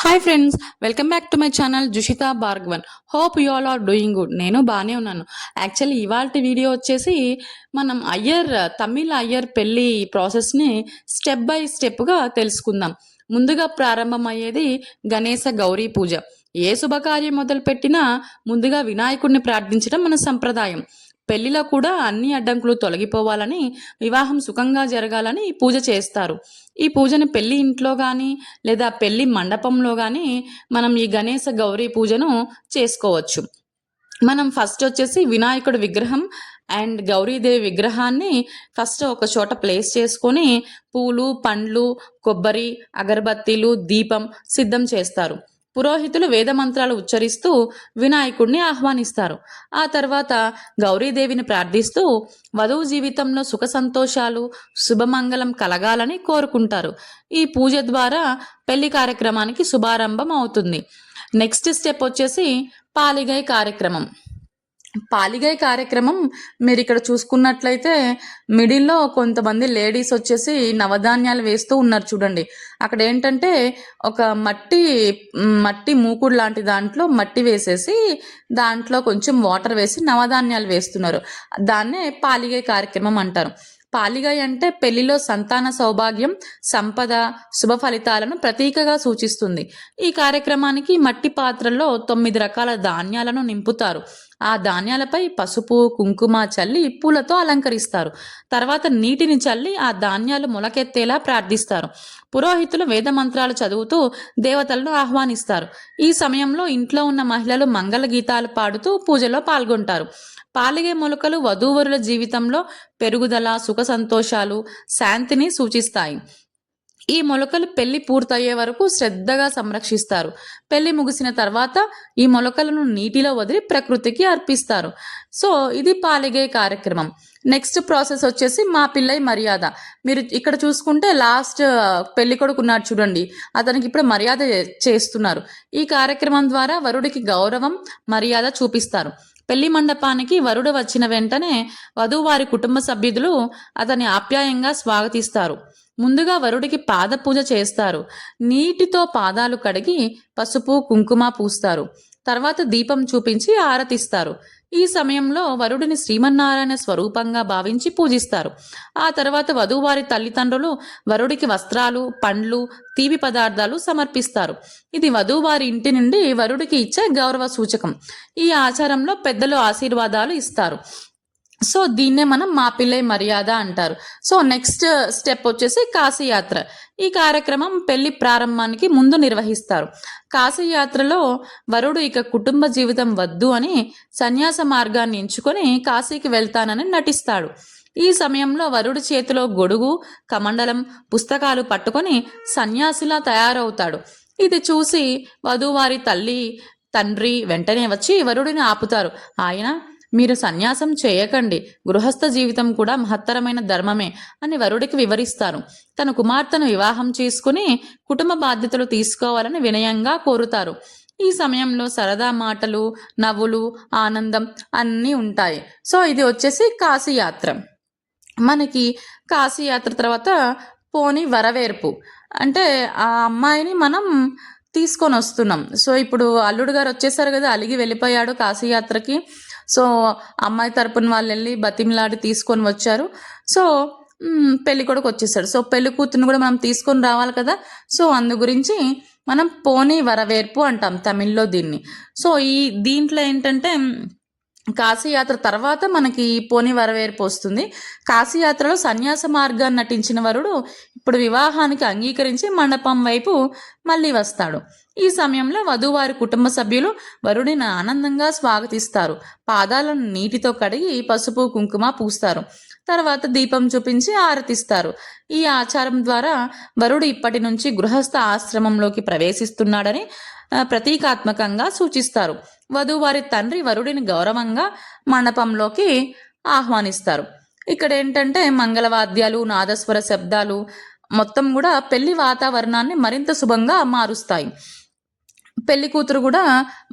Hi friends, welcome back to my channel Jushitha Bhargavan. Hope you all are doing good. నేను బాగానే ఉన్నాను. Actually ఇవాల్టి video వచ్చేసి మనం తమిళ అయ్యర్ పెళ్ళి ప్రాసెస్ని స్టెప్ బై స్టెప్గా తెలుసుకుందాం. ముందుగా ప్రారంభమయ్యేది గణేశ గౌరీ పూజ. ఏ శుభకార్యం మొదలుపెట్టినా ముందుగా వినాయకుడిని ప్రార్థించడం మన సంప్రదాయం. పెళ్లిలో కూడా అన్ని అడ్డంకులు తొలగిపోవాలని, వివాహం సుఖంగా జరగాలని పూజ చేస్తారు. ఈ పూజను పెళ్లి ఇంట్లో కానీ లేదా పెళ్లి మండపంలో కానీ మనం ఈ గణేశ గౌరీ పూజను చేసుకోవచ్చు. మనం ఫస్ట్ వచ్చేసి వినాయకుడి విగ్రహం అండ్ గౌరీదేవి విగ్రహాన్ని ఫస్ట్ ఒక చోట ప్లేస్ చేసుకొని పూలు, పండ్లు, కొబ్బరి, అగరబత్తీలు, దీపం సిద్ధం చేస్తారు. పురోహితులు వేదమంత్రాలు ఉచ్చరిస్తూ వినాయకుడిని ఆహ్వానిస్తారు. ఆ తర్వాత గౌరీదేవిని ప్రార్థిస్తూ వధువు జీవితంలో సుఖ సంతోషాలు, శుభమంగళం కలగాలని కోరుకుంటారు. ఈ పూజ ద్వారా పెళ్లి కార్యక్రమానికి శుభారంభం అవుతుంది. నెక్స్ట్ స్టెప్ వచ్చేసి పాలిగై కార్యక్రమం. పాలిగై కార్యక్రమం మీరు ఇక్కడ చూసుకున్నట్లయితే మిడిల్లో కొంతమంది లేడీస్ వచ్చేసి నవధాన్యాలు వేస్తూ ఉన్నారు చూడండి. అక్కడ ఏంటంటే ఒక మట్టి మూకుడు లాంటి దాంట్లో మట్టి వేసేసి దాంట్లో కొంచెం వాటర్ వేసి నవధాన్యాలు వేస్తున్నారు. దాన్నే పాలిగై కార్యక్రమం అంటారు. పాలిగై అంటే పెళ్లిలో సంతాన సౌభాగ్యం, సంపద, శుభ ఫలితాలను ప్రతీకగా సూచిస్తుంది. ఈ కార్యక్రమానికి మట్టి పాత్రల్లో 9 రకాల ధాన్యాలను నింపుతారు. ఆ ధాన్యాలపై పసుపు, కుంకుమ చల్లి పూలతో అలంకరిస్తారు. తర్వాత నీటిని చల్లి ఆ ధాన్యాలు మొలకెత్తేలా ప్రార్థిస్తారు. పురోహితులు వేద మంత్రాలు చదువుతూ దేవతలను ఆహ్వానిస్తారు. ఈ సమయంలో ఇంట్లో ఉన్న మహిళలు మంగళ గీతాలు పాడుతూ పూజలో పాల్గొంటారు. పాలిగే మొలకలు వధూవరుల జీవితంలో పెరుగుదల, సుఖ సంతోషాలు, శాంతిని సూచిస్తాయి. ఈ మొలకలు పెళ్లి పూర్తయ్యే వరకు శ్రద్ధగా సంరక్షిస్తారు. పెళ్లి ముగిసిన తర్వాత ఈ మొలకలను నీటిలో వదిలి ప్రకృతికి అర్పిస్తారు. సో ఇది పాలిగే కార్యక్రమం. నెక్స్ట్ ప్రాసెస్ వచ్చేసి మా పిల్లై మర్యాద. మీరు ఇక్కడ చూసుకుంటే లాస్ట్ పెళ్లి కొడుకు ఉన్నాడు చూడండి, అతనికి ఇప్పుడు మర్యాద చేస్తున్నారు. ఈ కార్యక్రమం ద్వారా వరుడికి గౌరవం, మర్యాద చూపిస్తారు. పెళ్లి మండపానికి వరుడు వచ్చిన వెంటనే వధువు వారి కుటుంబ సభ్యులు అతని ఆప్యాయంగా స్వాగతిస్తారు. ముందుగా వరుడికి పాద పూజ చేస్తారు. నీటితో పాదాలు కడిగి పసుపు, కుంకుమ పూస్తారు. తర్వాత దీపం చూపించి ఆరతిస్తారు. ఈ సమయంలో వరుడిని శ్రీమన్నారాయణ స్వరూపంగా భావించి పూజిస్తారు. ఆ తర్వాత వధువారి తల్లిదండ్రులు వరుడికి వస్త్రాలు, పండ్లు, తీపి పదార్థాలు సమర్పిస్తారు. ఇది వధువారి ఇంటి నుండి వరుడికి ఇచ్చే గౌరవ సూచకం. ఈ ఆచారంలో పెద్దలు ఆశీర్వాదాలు ఇస్తారు. సో దీన్నే మనం మా పిల్లై మర్యాద అంటారు. సో నెక్స్ట్ స్టెప్ వచ్చేసి కాశీయాత్ర. ఈ కార్యక్రమం పెళ్లి ప్రారంభానికి ముందు నిర్వహిస్తారు. కాశీయాత్రలో వరుడు ఇక కుటుంబ జీవితం వద్దు అని సన్యాస మార్గాన్ని ఎంచుకొని కాశీకి వెళ్తానని నటిస్తాడు. ఈ సమయంలో వరుడి చేతిలో గొడుగు, కమండలం, పుస్తకాలు పట్టుకొని సన్యాసిలా తయారవుతాడు. ఇది చూసి వధువారి తల్లి, తండ్రి వెంటనే వచ్చి వరుడిని ఆపుతారు. ఆయన, మీరు సన్యాసం చేయకండి, గృహస్థ జీవితం కూడా మహత్తరమైన ధర్మమే అని వరుడికి వివరిస్తారు. తన కుమార్తెను వివాహం చేసుకుని కుటుంబ బాధ్యతలు తీసుకోవాలని వినయంగా కోరుతారు. ఈ సమయంలో సరదా మాటలు, నవ్వులు, ఆనందం అన్నీ ఉంటాయి. సో ఇది వచ్చేసి కాశీయాత్ర. మనకి కాశీయాత్ర తర్వాత పోని వరవేర్పు అంటే ఆ అమ్మాయిని మనం తీసుకొని వస్తున్నాం. సో ఇప్పుడు అల్లుడు గారు వచ్చేసారు కదా, అలిగి వెళ్ళిపోయాడు కాశీయాత్రకి. సో అమ్మాయి తరపున వాళ్ళు వెళ్ళి బతిమలాడి తీసుకొని వచ్చారు. సో పెళ్లి కొడుకు వచ్చేసాడు. సో పెళ్లి కూతురుని కూడా మనం తీసుకొని రావాలి కదా. సో అందు గురించి మనం పోనీ వరవేర్పు అంటాం తమిళ్లో దీన్ని. సో దీంట్లో ఏంటంటే కాశీయాత్ర తర్వాత మనకి పోని వరవేర్పు వస్తుంది. కాశీయాత్రలో సన్యాస మార్గాన్ని నటించిన వరుడు ఇప్పుడు వివాహానికి అంగీకరించి మండపం వైపు మళ్ళీ వస్తాడు. ఈ సమయంలో వధువారి కుటుంబ సభ్యులు వరుడిని ఆనందంగా స్వాగతిస్తారు. పాదాలను నీటితో కడిగి పసుపు, కుంకుమ పూస్తారు. తర్వాత దీపం చూపించి ఆరతిస్తారు. ఈ ఆచారం ద్వారా వరుడు ఇప్పటి నుంచి గృహస్థ ఆశ్రమంలోకి ప్రవేశిస్తున్నాడని ప్రతీకాత్మకంగా సూచిస్తారు. వధువారి తండ్రి వరుడిని గౌరవంగా మండపంలోకి ఆహ్వానిస్తారు. ఇక్కడ ఏంటంటే మంగళవాద్యాలు, నాదస్వర శబ్దాలు మొత్తం కూడా పెళ్లి వాతావరణాన్ని మరింత శుభంగా మారుస్తాయి. పెళ్లి కూతురు కూడా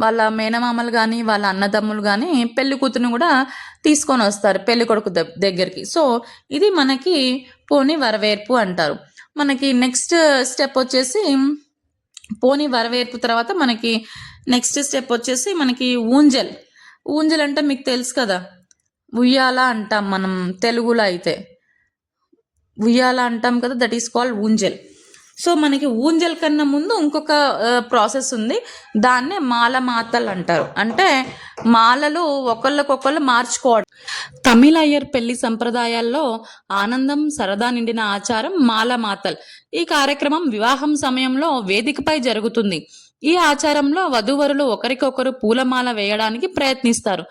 వాళ్ళ మేనమామలు కానీ వాళ్ళ అన్నదమ్ములు కానీ పెళ్లి కూతురుని కూడా తీసుకొని వస్తారు పెళ్లి కొడుకు దగ్గరికి. సో ఇది మనకి పోని వరవేర్పు అంటారు. మనకి నెక్స్ట్ స్టెప్ వచ్చేసి పోని వరవేర్పు తర్వాత మనకి నెక్స్ట్ స్టెప్ వచ్చేసి మనకి ఊంజల్. ఊంజల్ అంటే మీకు తెలుసు కదా, ఉయ్యాల అంటాం మనం తెలుగులో అయితే. ఉయ్యాల అంటాం కదా, దట్ ఈస్ కాల్డ్ ఊంజల్. సో మనకి ఊంజల్ కన్నా ముందు ఇంకొక ప్రాసెస్ ఉంది, దాన్నే మాల మాతలు అంటారు. అంటే మాలలు ఒకళ్ళకొకళ్ళు మార్చుకోవడం. తమిళ అయ్యర్ పెళ్లి సంప్రదాయాల్లో ఆనందం సరదా నిండిన ఆచారం మాల మాతల్. ఈ కార్యక్రమం వివాహం సమయంలో వేదికపై జరుగుతుంది. ఈ ఆచారంలో వధూవరులు ఒకరికొకరు పూలమాల వేయడానికి ప్రయత్నిస్తారు.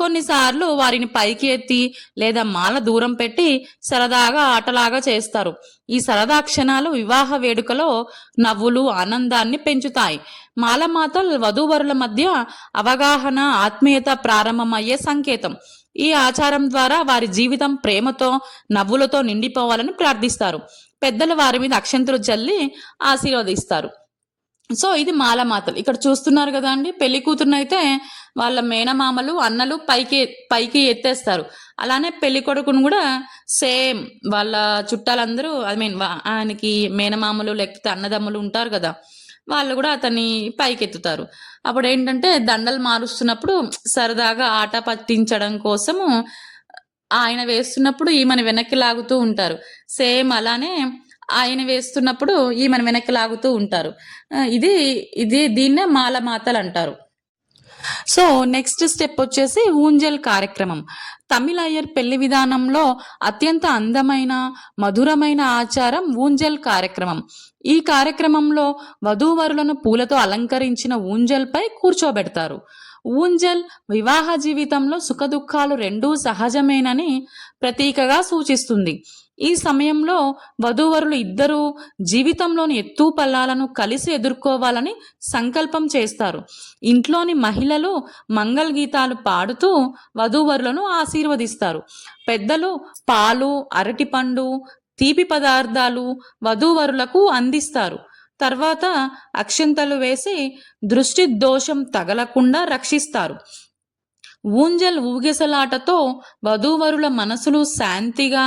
కొన్నిసార్లు వారిని పైకి ఎత్తి లేదా మాల దూరం పెట్టి సరదాగా ఆటలాగా చేస్తారు. ఈ సరదా క్షణాలు వివాహ వేడుకలో నవ్వులు ఆనందాన్ని పెంచుతాయి. మాలమాతల్ వధూవరుల మధ్య అవగాహన ఆత్మీయత ప్రారంభమయ్యే సంకేతం. ఈ ఆచారం ద్వారా వారి జీవితం ప్రేమతో నవ్వులతో నిండిపోవాలని ప్రార్థిస్తారు. పెద్దలు వారి మీద అక్షంతలు జల్లి ఆశీర్వదిస్తారు. సో ఇది మాలమాతలు. ఇక్కడ చూస్తున్నారు కదా అండి, పెళ్లి కూతురునైతే వాళ్ళ మేనమామలు అన్నలు పైకి పైకి ఎత్తేస్తారు. అలానే పెళ్లి కొడుకును కూడా సేమ్ వాళ్ళ చుట్టాలందరూ ఆయనకి మేనమామలు లేకపోతే అన్నదమ్ములు ఉంటారు కదా, వాళ్ళు కూడా అతన్ని పైకెత్తుతారు. అప్పుడు ఏంటంటే దండలు మారుస్తున్నప్పుడు సరదాగా ఆట పట్టించడం కోసము ఆయన వేస్తున్నప్పుడు ఈమెను వెనక్కి లాగుతూ ఉంటారు. సేమ్ అలానే ఆయన వేస్తున్నప్పుడు ఈమెను వెనక్కి లాగుతూ ఉంటారు. ఇది ఇది దీన్నే మాలమాతలు అంటారు. సో నెక్స్ట్ స్టెప్ వచ్చేసి ఊంజల్ కార్యక్రమం. తమిళ అయ్యర్ పెళ్లి విధానంలో అత్యంత అందమైన మధురమైన ఆచారం ఊంజల్ కార్యక్రమం. ఈ కార్యక్రమంలో వధూవరులను పూలతో అలంకరించిన ఊంజల్పై కూర్చోబెడతారు. ఊంజల్ వివాహ జీవితంలో సుఖదుఖాలు రెండూ సహజమేనని ప్రతీకగా సూచిస్తుంది. ఈ సమయంలో వధూవరులు ఇద్దరూ జీవితంలోని ఎత్తు పల్లాలను కలిసి ఎదుర్కోవాలని సంకల్పం చేస్తారు. ఇంట్లోని మహిళలు మంగళ గీతాలు పాడుతూ వధూవరులను ఆశీర్వదిస్తారు. పెద్దలు పాలు అరటిపండు తీపి పదార్థాలు వధూవరులకు అందిస్తారు. తర్వాత అక్షంతలు వేసి దృష్టి దోషం తగలకుండా రక్షిస్తారు. ఊంజల్ ఊగిసలాటతో వధూవరుల మనసులు శాంతిగా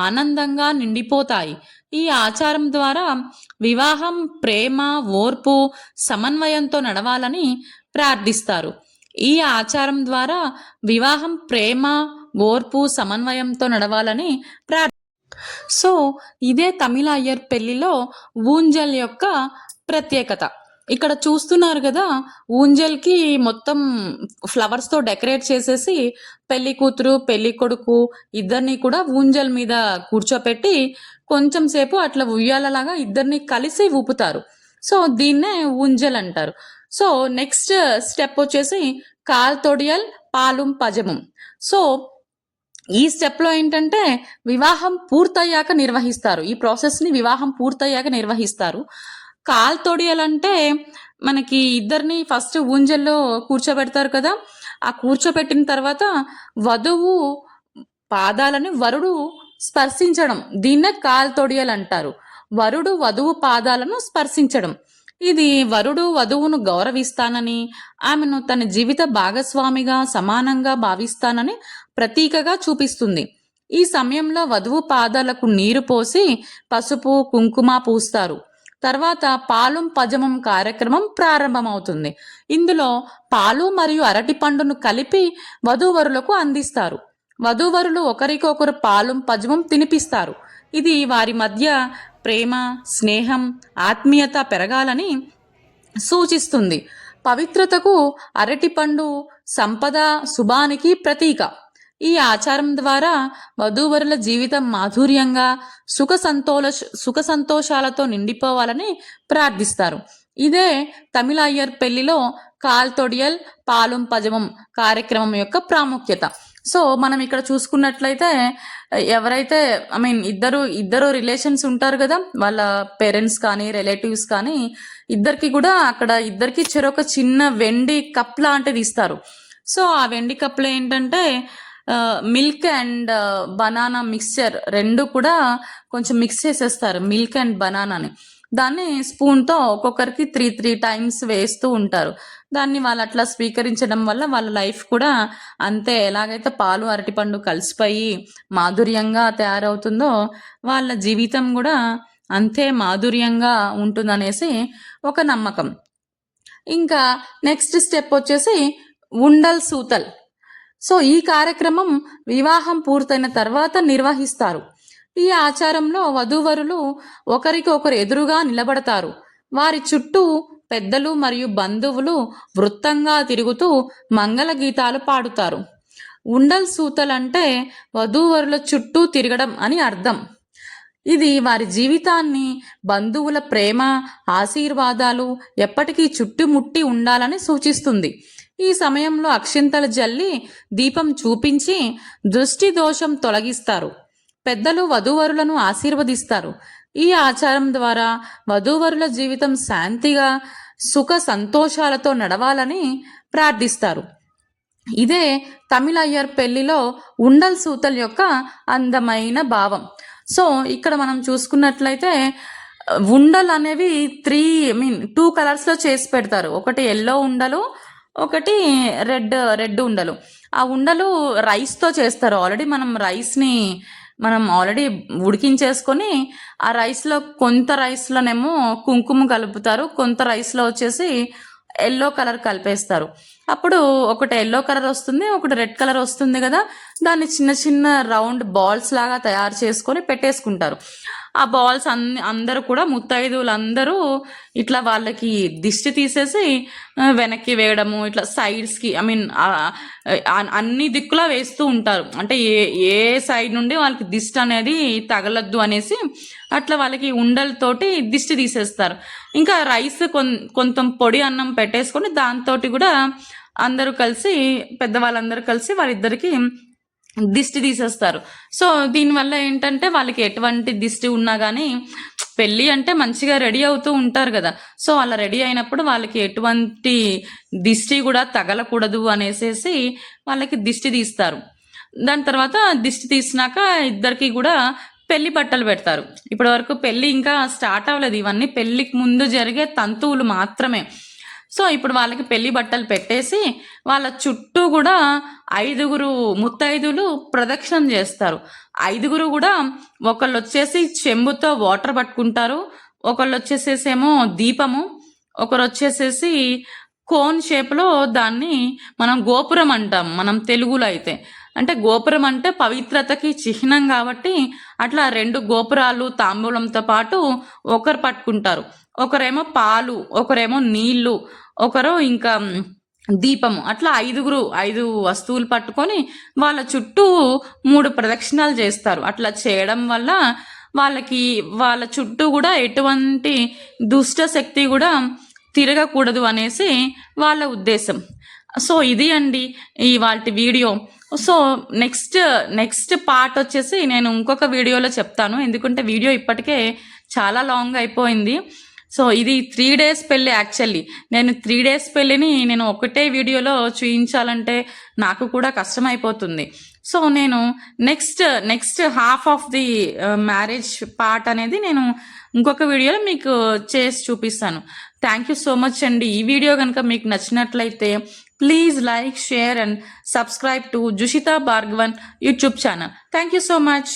ఆనందంగా నిండిపోతాయి. ఈ ఆచారం ద్వారా వివాహం ప్రేమ ఓర్పు సమన్వయంతో నడవాలని ప్రార్థిస్తారు. ఈ ఆచారం ద్వారా వివాహం ప్రేమ ఓర్పు సమన్వయంతో నడవాలని సో ఇదే తమిళ అయ్యర్ పెళ్లిలో ఊంజల్ యొక్క ప్రత్యేకత. ఇక్కడ చూస్తున్నారు కదా, ఊంజల్కి మొత్తం ఫ్లవర్స్తో డెకరేట్ చేసేసి పెళ్లి కూతురు పెళ్లి కొడుకు ఇద్దరిని కూడా ఊంజల్ మీద కూర్చోపెట్టి కొంచెం సేపు అట్లా ఉయ్యాలలాగా ఇద్దరిని కలిసి ఊపుతారు. సో దీన్నే ఊంజల్ అంటారు. సో నెక్స్ట్ స్టెప్ వచ్చేసి కాల్ తొడియల్ పాలుం పజముం. సో ఈ స్టెప్లో ఏంటంటే వివాహం పూర్తయ్యాక నిర్వహిస్తారు. ఈ ప్రాసెస్ని వివాహం పూర్తయ్యాక నిర్వహిస్తారు. కాల్ తొడియాలంటే మనకి ఇద్దరిని ఫస్ట్ ఊంజల్లో కూర్చోబెడతారు కదా, ఆ కూర్చోబెట్టిన తర్వాత వధువు పాదాలని వరుడు స్పర్శించడం, దీన్నే కాల్ తొడియాలంటారు. వరుడు వధువు పాదాలను స్పర్శించడం. ఇది వరుడు వధువును గౌరవిస్తానని, ఆమెను తన జీవిత భాగస్వామిగా సమానంగా భావిస్తానని ప్రతీకగా చూపిస్తుంది. ఈ సమయంలో వధువు పాదాలకు నీరు పోసి పసుపు కుంకుమ పూస్తారు. తర్వాత పాలుం పజమం కార్యక్రమం ప్రారంభమవుతుంది. ఇందులో పాలు మరియు అరటి పండును కలిపి వధూవరులకు అందిస్తారు. వధూవరులు ఒకరికొకరు పాలుం పజమం తినిపిస్తారు. ఇది వారి మధ్య ప్రేమ స్నేహం ఆత్మీయత పెరగాలని సూచిస్తుంది. పవిత్రతకు అరటిపండు సంపద శుభానికి ప్రతీక. ఈ ఆచారం ద్వారా వధూవరుల జీవితం మాధుర్యంగా సుఖ సంతోషాలతో నిండిపోవాలని ప్రార్థిస్తారు. ఇదే తమిళ అయ్యర్ పెళ్లిలో కాల్ తొడియల్ పాలుం పజమం కార్యక్రమం యొక్క ప్రాముఖ్యత. సో మనం ఇక్కడ చూసుకున్నట్లయితే ఎవరైతే ఇద్దరు రిలేషన్స్ ఉంటారు కదా, వాళ్ళ పేరెంట్స్ కానీ రిలేటివ్స్ కానీ ఇద్దరికి కూడా అక్కడ ఇద్దరికి చెరొక చిన్న వెండి కప్ లాంటిది ఇస్తారు. సో ఆ వెండి కప్లో ఏంటంటే మిల్క్ అండ్ బనానా మిక్స్చర్ రెండు కూడా కొంచెం మిక్స్ చేసేస్తారు, మిల్క్ అండ్ బనానాని. దాన్ని స్పూన్తో ఒక్కొక్కరికి 3 టైమ్స్ వేస్తూ ఉంటారు. దాన్ని వాళ్ళు అట్లా స్వీకరించడం వల్ల వాళ్ళ లైఫ్ కూడా అంతే, ఎలాగైతే పాలు అరటిపండు కలిసిపోయి మాధుర్యంగా తయారవుతుందో వాళ్ళ జీవితం కూడా అంతే మాధుర్యంగా ఉంటుందనేసి ఒక నమ్మకం. ఇంకా నెక్స్ట్ స్టెప్ వచ్చేసి ఉండల్ సూతల్. సో ఈ కార్యక్రమం వివాహం పూర్తయిన తర్వాత నిర్వహిస్తారు. ఈ ఆచారంలో వధూవరులు ఒకరికి ఒకరు ఎదురుగా నిలబడతారు. వారి చుట్టూ పెద్దలు మరియు బంధువులు వృత్తంగా తిరుగుతూ మంగళ గీతాలు పాడుతారు. ఉండల్ సూతల్ అంటే వధూవరుల చుట్టూ తిరగడం అని అర్థం. ఇది వారి జీవితాన్ని, బంధువుల ప్రేమ, ఆశీర్వాదాలు ఎప్పటికీ చుట్టుముట్టి ఉండాలని సూచిస్తుంది. ఈ సమయంలో అక్షింతలు జల్లి దీపం చూపించి దృష్టి దోషం తొలగిస్తారు. పెద్దలు వధూవరులను ఆశీర్వదిస్తారు. ఈ ఆచారం ద్వారా వధూవరుల జీవితం శాంతిగా, సుఖ సంతోషాలతో నడవాలని ప్రార్థిస్తారు. ఇదే తమిళ అయ్యర్ పెళ్లిలో ఉండల్ సూతల్ యొక్క అందమైన భావం. సో ఇక్కడ మనం చూసుకున్నట్లయితే ఉండలు అనేవి 2 కలర్స్లో చేసి పెడతారు. ఒకటి ఎల్లో ఉండలు, ఒకటి రెడ్ ఉండలు. ఆ ఉండలు రైస్తో చేస్తారు. మనం ఆల్రెడీ ఉడికించేసుకొని ఆ రైస్లో కొంత రైస్లోనేమో కుంకుమ కలుపుతారు, కొంత రైస్లో వచ్చేసి ఎల్లో కలర్ కలిపేస్తారు. అప్పుడు ఒకటి ఎల్లో కలర్ వస్తుంది, ఒకటి రెడ్ కలర్ వస్తుంది కదా. దాన్ని చిన్న చిన్న రౌండ్ బాల్స్ లాగా తయారు చేసుకొని పెట్టేసుకుంటారు. ఆ బాల్స్ అందరూ కూడా ముత్తైదువులందరూ ఇట్లా వాళ్ళకి దిష్టి తీసేసి వెనక్కి వేయడము, ఇట్లా సైడ్స్కి అన్ని దిక్కులా వేస్తూ ఉంటారు. అంటే ఏ సైడ్ నుండి వాళ్ళకి దిష్టి అనేది తగలద్దు అనేసి అట్లా వాళ్ళకి ఉండలతోటి దిష్టి తీసేస్తారు. ఇంకా రైస్ కొంత పొడి అన్నం పెట్టేసుకొని దాంతో కూడా అందరూ కలిసి, పెద్దవాళ్ళందరూ కలిసి వాళ్ళిద్దరికి దిష్టి తీసేస్తారు. సో దీనివల్ల ఏంటంటే వాళ్ళకి ఎటువంటి దిష్టి ఉన్నా కానీ, పెళ్ళి అంటే మంచిగా రెడీ అవుతూ ఉంటారు కదా. సో అలా రెడీ అయినప్పుడు వాళ్ళకి ఎటువంటి దిష్టి కూడా తగలకూడదు అనేసి వాళ్ళకి దిష్టి తీస్తారు. దాని తర్వాత దిష్టి తీసినాక ఇద్దరికి కూడా పెళ్లి బట్టలు పెడతారు. ఇప్పటి వరకు పెళ్ళి ఇంకా స్టార్ట్ అవ్వలేదు. ఇవన్నీ పెళ్ళికి ముందు జరిగే తంతువులు మాత్రమే. సో ఇప్పుడు వాళ్ళకి పెళ్లి బట్టలు పెట్టేసి వాళ్ళ చుట్టూ కూడా 5 ముత్తైదులు ప్రదక్షిణం చేస్తారు. 5 కూడా ఒకళ్ళు వచ్చేసి చెంబుతో వాటర్ పట్టుకుంటారు, ఒకళ్ళు వచ్చేసేసేమో దీపము, ఒకరు వచ్చేసేసి కోన్ షేప్లో దాన్ని మనం గోపురం అంటాం మనం తెలుగులో అయితే. అంటే గోపురం అంటే పవిత్రతకి చిహ్నం కాబట్టి అట్లా 2 గోపురాలు తాంబూలంతో పాటు ఒకరు పట్టుకుంటారు. ఒకరేమో పాలు, ఒకరేమో నీళ్లు, ఒకరు ఇంకా దీపము. అట్లా 5 వస్తువులు పట్టుకొని వాళ్ళ చుట్టూ 3 ప్రదక్షిణాలు చేస్తారు. అట్లా చేయడం వల్ల వాళ్ళ చుట్టూ కూడా ఎటువంటి దుష్ట శక్తి కూడా తిరగకూడదు అనేసి వాళ్ళ ఉద్దేశం. సో ఇది అండి ఇవాళ వీడియో. సో నెక్స్ట్ పార్ట్ వచ్చేసి నేను ఇంకొక వీడియోలో చెప్తాను, ఎందుకంటే వీడియో ఇప్పటికే చాలా లాంగ్ అయిపోయింది. సో ఇది 3 days పెళ్ళి. యాక్చువల్లీ నేను 3 days పెళ్ళిని నేను ఒకటే వీడియోలో చూపించాలంటే నాకు కూడా కష్టమైపోతుంది. సో నేను next half of the marriage part అనేది నేను ఇంకొక వీడియోలో మీకు చేసి చూపిస్తాను. థ్యాంక్ యూ సో మచ్ అండి. ఈ వీడియో కనుక మీకు నచ్చినట్లయితే please like, share and subscribe to Jushitha Bhargavan YouTube channel. Thank you so much.